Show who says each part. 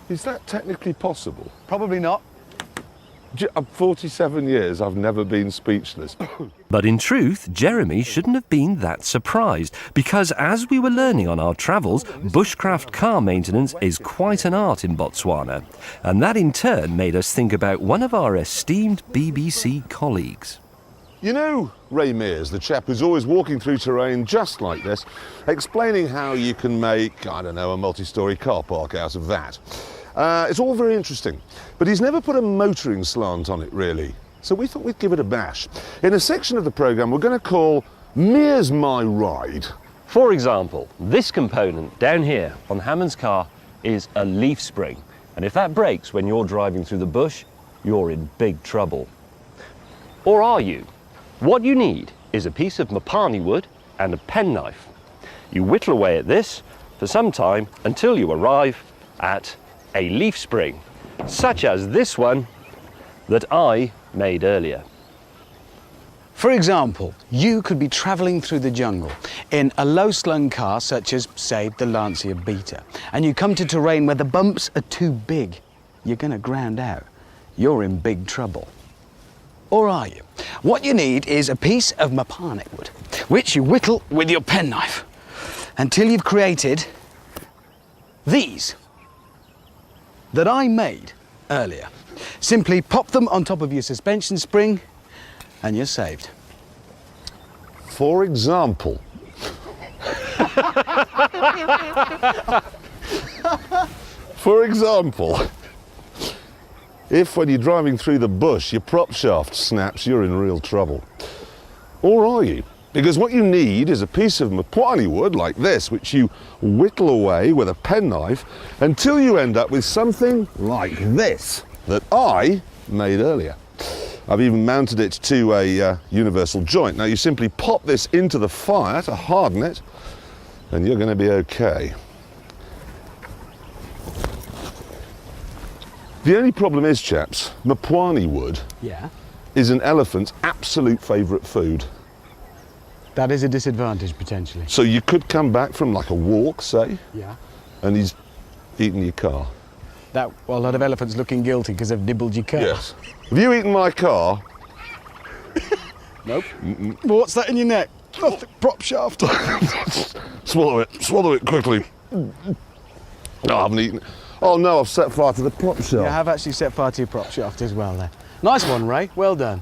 Speaker 1: Is that technically possible?
Speaker 2: Probably not.
Speaker 1: 47 years, I've never been speechless.
Speaker 3: But in truth, Jeremy shouldn't have been that surprised, because as we were learning on our travels, bushcraft car maintenance is quite an art in Botswana. And that in turn made us think about one of our esteemed BBC colleagues.
Speaker 1: You know Ray Mears, the chap who's always walking through terrain just like this, explaining how you can make, I don't know, a multi-storey car park out of that. It's all very interesting, but he's never put a motoring slant on it, really. So we thought we'd give it a bash. In a section of the programme we're going to call Mears My Ride.
Speaker 4: For example, this component down here on Hammond's car is a leaf spring. And if that breaks when you're driving through the bush, you're in big trouble. Or are you? What you need is a piece of mapani wood and a penknife. You whittle away at this for some time until you arrive at a leaf spring, such as this one that I made earlier.
Speaker 2: For example, you could be travelling through the jungle in a low-slung car such as, say, the Lancia Beta, and you come to terrain where the bumps are too big. You're going to ground out. You're in big trouble. Or are you? What you need is a piece of mapani wood, which you whittle with your penknife until you've created these that I made earlier. Simply pop them on top of your suspension spring and you're saved.
Speaker 1: For example. For example, if when you're driving through the bush your prop shaft snaps, you're in real trouble. Or are you? Because what you need is a piece of mapani wood like this, which you whittle away with a penknife until you end up with something like this that I made earlier. I've even mounted it to a universal joint. Now you simply pop this into the fire to harden it and you're going to be okay. The only problem is, chaps, mapani wood is an elephant's absolute favourite food.
Speaker 2: That is a disadvantage, potentially.
Speaker 1: So you could come back from like a walk, say,
Speaker 2: Yeah.
Speaker 1: and he's eaten your car.
Speaker 2: Well, a lot of elephants looking guilty because they've nibbled your car.
Speaker 1: Yes. Have you eaten my car?
Speaker 2: Nope. Well, what's that in your neck? Oh, the prop shaft.
Speaker 1: Swallow it quickly. No, I haven't eaten it. Oh no, I've set fire to the prop shaft.
Speaker 2: Yeah, I have actually set fire to your prop shaft as well there. Nice one, Ray. Well done.